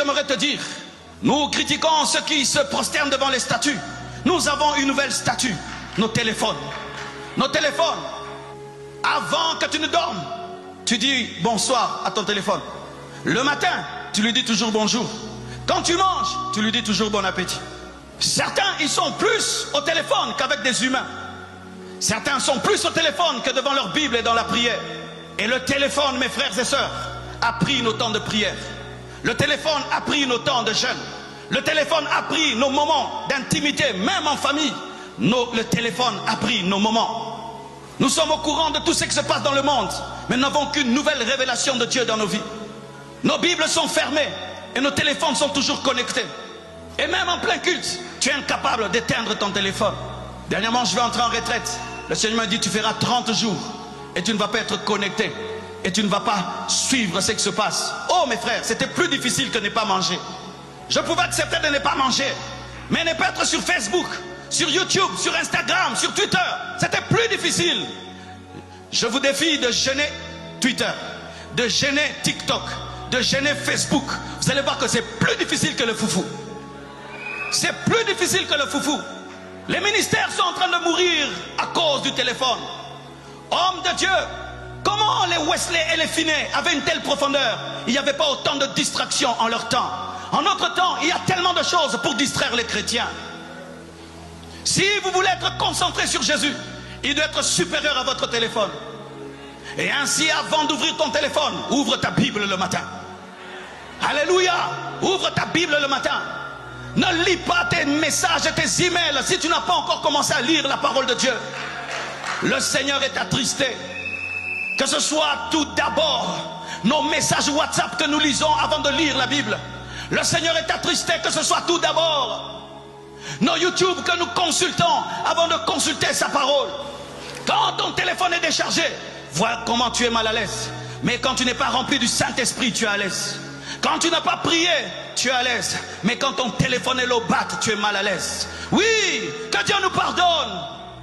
j'aimerais te dire, nous critiquons ceux qui se prosternent devant les statues. Nous avons une nouvelle statue, nos téléphones. Nos téléphones, avant que tu ne dormes, tu dis bonsoir à ton téléphone. Le matin, tu lui dis toujours bonjour. Quand tu manges, tu lui dis toujours bon appétit. Certains, ils sont plus au téléphone qu'avec des humains. Certains sont plus au téléphone que devant leur Bible et dans la prière. Et le téléphone, mes frères et sœurs, a pris nos temps de prière. Le téléphone a pris nos temps de jeûne. Le téléphone a pris nos moments d'intimité, même en famille. Le téléphone a pris nos moments. Nous sommes au courant de tout ce qui se passe dans le monde, mais nous n'avons qu'une nouvelle révélation de Dieu dans nos vies. Nos Bibles sont fermées et nos téléphones sont toujours connectés. Et même en plein culte, tu es incapable d'éteindre ton téléphone. Dernièrement, je vais entrer en retraite. Le Seigneur m'a dit, tu feras 30 jours et tu ne vas pas être connecté. Et tu ne vas pas suivre ce qui se passe. Oh mes frères, c'était plus difficile que ne pas manger. Je pouvais accepter de ne pas manger, mais ne pas être sur Facebook, sur YouTube, sur Instagram, sur Twitter, c'était plus difficile. Je vous défie de jeûner Twitter, de jeûner TikTok, de jeûner Facebook. Vous allez voir que c'est plus difficile que le foufou. C'est plus difficile que le foufou. Les ministères sont en train de mourir à cause du téléphone. Hommes de Dieu, comment les Wesley et les Finney avaient une telle profondeur? Il n'y avait pas autant de distractions en leur temps. En notre temps, il y a tellement de choses pour distraire les chrétiens. Si vous voulez être concentré sur Jésus, il doit être supérieur à votre téléphone. Et ainsi, avant d'ouvrir ton téléphone, ouvre ta Bible le matin. Alléluia! Ouvre ta Bible le matin. Ne lis pas tes messages et tes emails si tu n'as pas encore commencé à lire la parole de Dieu. Le Seigneur est attristé. Que ce soit tout d'abord nos messages WhatsApp que nous lisons avant de lire la Bible. Le Seigneur est attristé que ce soit tout d'abord nos YouTube que nous consultons avant de consulter sa parole. Quand ton téléphone est déchargé, vois comment tu es mal à l'aise. Mais quand tu n'es pas rempli du Saint-Esprit, tu es à l'aise. Quand tu n'as pas prié, tu es à l'aise. Mais quand ton téléphone est low bat, tu es mal à l'aise. Oui, que Dieu nous pardonne.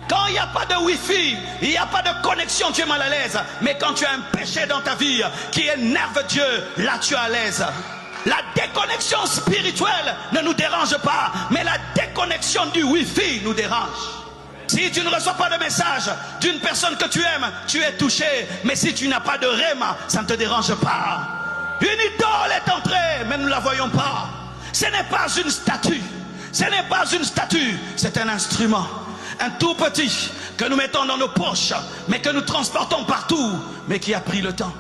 Quand il n'y a pas de wifi, il n'y a pas de connexion, tu es mal à l'aise. Mais quand tu as un péché dans ta vie qui énerve Dieu, là tu es à l'aise. La déconnexion spirituelle ne nous dérange pas, mais la déconnexion du wifi nous dérange. Si tu ne reçois pas de message d'une personne que tu aimes, tu es touché. Mais si tu n'as pas de réma, ça ne te dérange pas. Une idole est entrée, mais nous ne la voyons pas. Ce n'est pas une statue. Ce n'est pas une statue, c'est un instrument. Un tout petit que nous mettons dans nos poches, mais que nous transportons partout, mais qui a pris le temps.